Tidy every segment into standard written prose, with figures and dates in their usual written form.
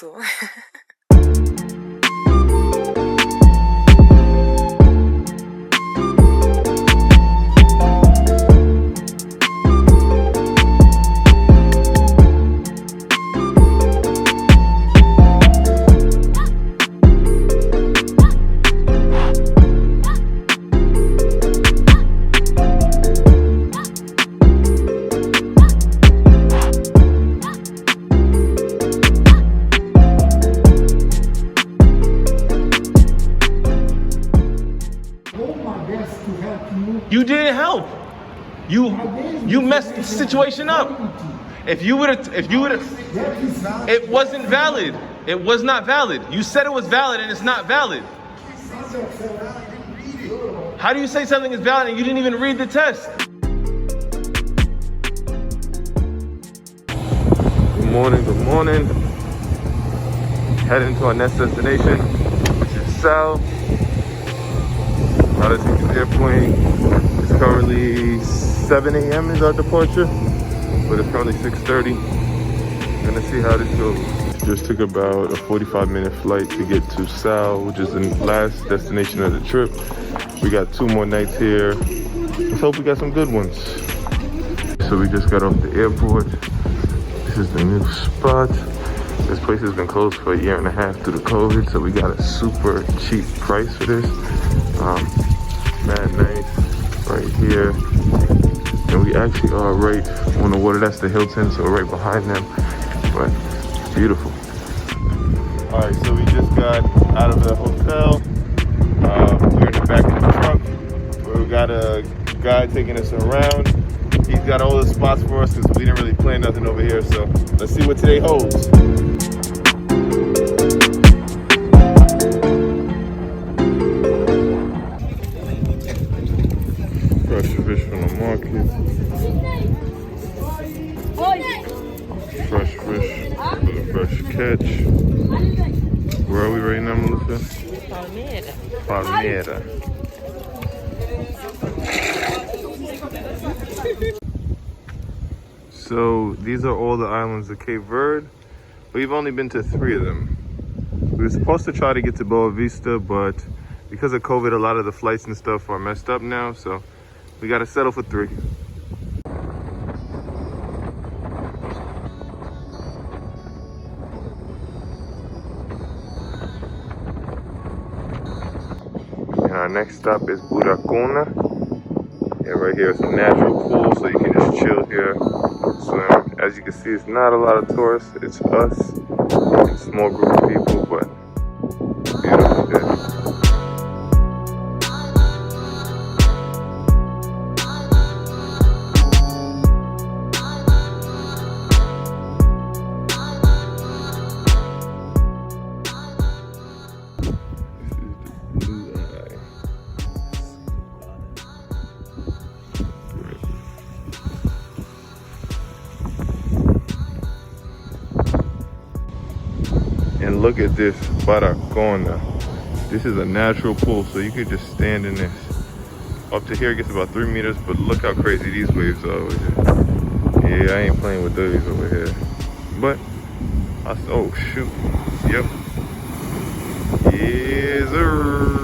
little. You didn't help. You messed the situation up. If you would have, it wasn't valid. It was not valid. You said it was valid and it's not valid. How do you say something is valid and you didn't even read the test? Good morning, good morning. Heading to our next destination, which is Sal. How to take this airplane. It's currently 7 a.m. is our departure, but it's currently 6:30. Gonna see how this goes. Just took about a 45-minute flight to get to Sal, which is the last destination of the trip. We got 2 more nights here. Let's hope we got some good ones. So we just got off the airport. This is the new spot. This place has been closed for 1.5 years due to COVID, so we got a super cheap price for this. Mad nice right here, and we actually are right on the water. That's the Hilton, so right behind them, but beautiful. All right, so we just got out of the hotel. We're in the back of the truck. We got a guy taking us around. He's got all the spots for us because we didn't really plan nothing over here, so let's see what today holds. Fresh fish from the market. Fresh fish with a fresh catch. Where are we right now, Melissa? Palmeira. So these are all the islands of Cape Verde. We've only been to 3 of them. We were supposed to try to get to Boa Vista, but because of COVID, a lot of the flights and stuff are messed up now, so we gotta settle for 3. And our next stop is Buracona. Yeah, right here is a natural pool, so you can just chill here, swim. As you can see, it's not a lot of tourists. It's us, a small group of people, but beautiful day. And look at this Buracona. This is a natural pool, so you could just stand in this. Up to here it gets about 3 meters, but look how crazy these waves are over here. Yeah, I ain't playing with those over here. But, oh shoot, yep. Yes, sir.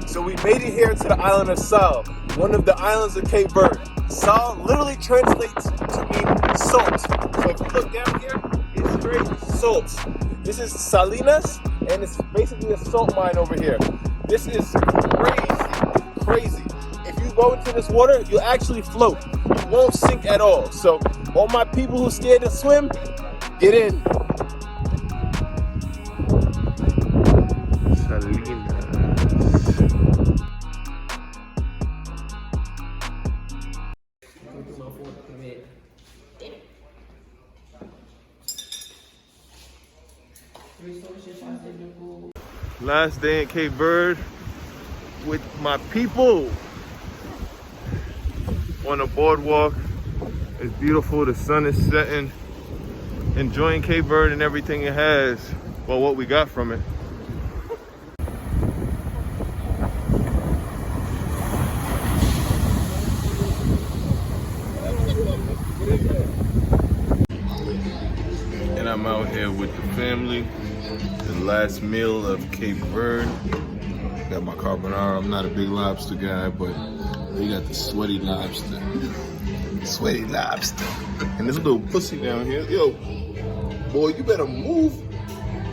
So we made it here to the island of Sal, one of the islands of Cape Verde. Sal literally translates to mean salt. So if you look down here, it's straight salt. This is Salinas, and it's basically a salt mine over here. This is crazy. If you go into this water, you'll actually float. You won't sink at all. So All my people who scared to swim, get in. Salinas. Last day in Cape Verde with my people on a boardwalk. It's beautiful, the sun is setting. Enjoying Cape Verde and everything it has. Well, what we got from it. And I'm out here with the family. The last meal of Cape Verde. Got my carbonara. I'm not a big lobster guy, but they got the sweaty lobster. Sweaty lobster. And this little pussy down here. Yo, boy, you better move.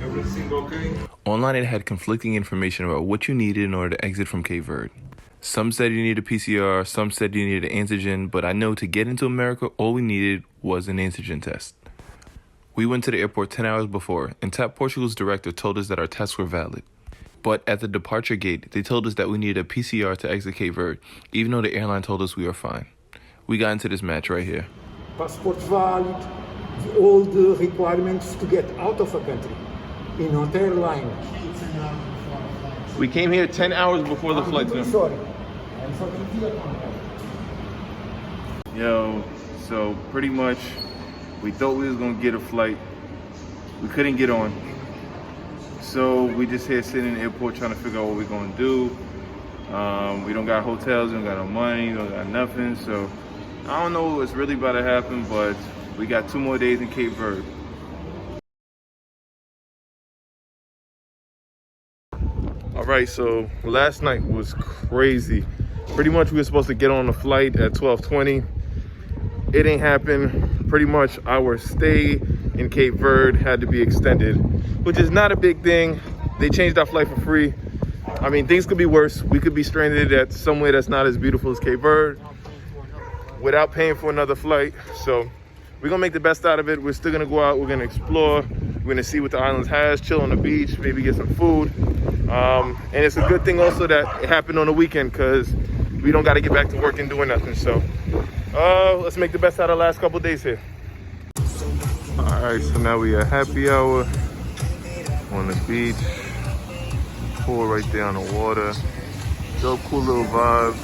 Everything okay? Online, it had conflicting information about what you needed in order to exit from Cape Verde. Some said you needed a PCR, some said you needed an antigen, but I know to get into America, all we needed was an antigen test. We went to the airport 10 hours before, and TAP Portugal's director told us that our tests were valid. But at the departure gate, they told us that we needed a PCR to exit Cape Verde, even though the airline told us we were fine. We got into this match right here. Passport valid, all the requirements to get out of a country in an airline. We came here 10 hours before the flight. Sorry. I'm sorry. Yo, so pretty much we thought we was gonna get a flight. We couldn't get on. So we just here sitting in the airport trying to figure out what we're gonna do. We don't got hotels, we don't got no money, we don't got nothing. So I don't know what's really about to happen, but we got 2 more days in Cape Verde. All right, so last night was crazy. Pretty much we were supposed to get on the flight at 12:20. It ain't happen. Pretty much our stay in Cape Verde had to be extended, which is not a big thing. They changed our flight for free. I mean, things could be worse. We could be stranded at somewhere that's not as beautiful as Cape Verde without paying for another flight. So we're gonna make the best out of it. We're still gonna go out, we're gonna explore, we're gonna see what the islands has, chill on the beach, maybe get some food. And it's a good thing also that it happened on the weekend because we don't gotta get back to work and doing nothing. So let's make the best out of the last couple of days here. All right, so now we at happy hour on the beach. Pool right there on the water. Dope, cool little vibe.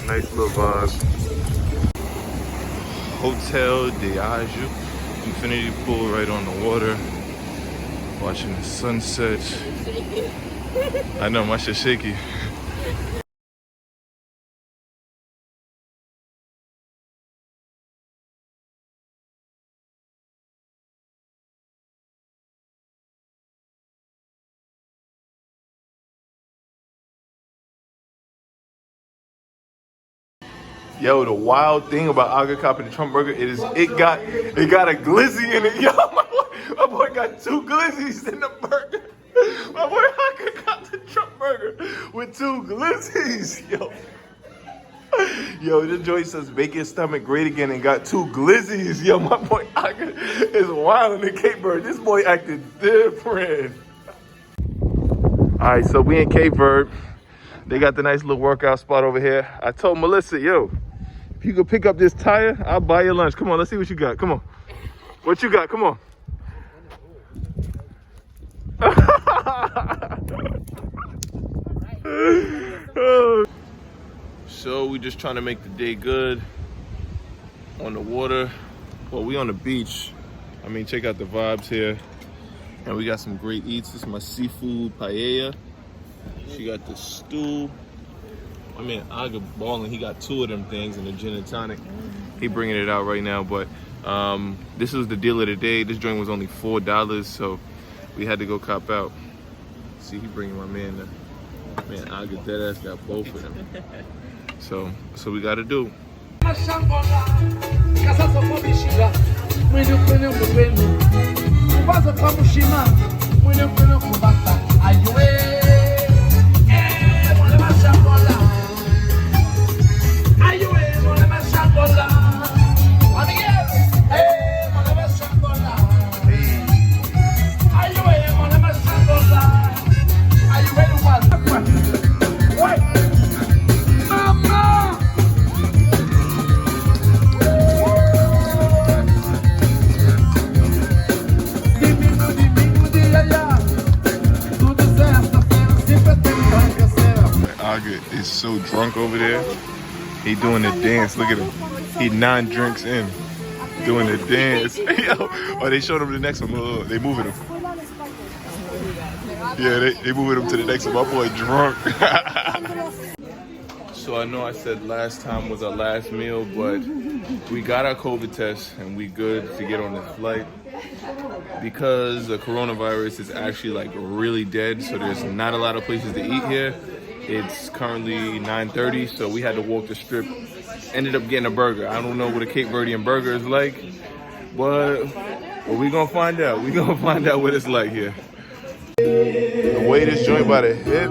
Nice little vibe. Hotel Diageo, infinity pool right on the water. Watching the sunset. I know, my shit's shaky. Yo, the wild thing about Aga Cop and the Trump burger is it got a glizzy in it. Yo, my boy got 2 glizzies in the burger. My boy Aga got the Trump burger with 2 glizzies. Yo, this joint says make your stomach great again and got 2 glizzies. Yo, my boy Aga is wild in the Cape Verde. This boy acted different. All right, so we in Cape Verde. They got the nice little workout spot over here. I told Melissa, yo, if you could pick up this tire, I'll buy you lunch. Come on, let's see what you got. Come on. What you got? Come on. So we just trying to make the day good on the water. Well, we on the beach. I mean, check out the vibes here. And we got some great eats. This is my seafood paella. She got the stew. I mean, Aga balling. He got 2 of them things and a gin and tonic. He bringing it out right now, but this was the deal of the day. This joint was only $4, so we had to go cop out. See, he bringing my man. Man, Aga deadass got both of them. So we got to do. drunk over there. He doing the dance. Look at him. He 9 drinks in, doing the dance. Yo, oh, they showed him the next one. They moving him. Yeah, they moving him to the next one. My boy drunk. So I know I said last time was our last meal, but we got our COVID test and we good to get on this flight. Because the coronavirus is actually like really dead, so there's not a lot of places to eat here. It's currently 9:30, so we had to walk the strip. Ended up getting a burger. I don't know what a Cape Verdean burger is like, but we gonna find out. We gonna find out what it's like here. The way this joint by the hip.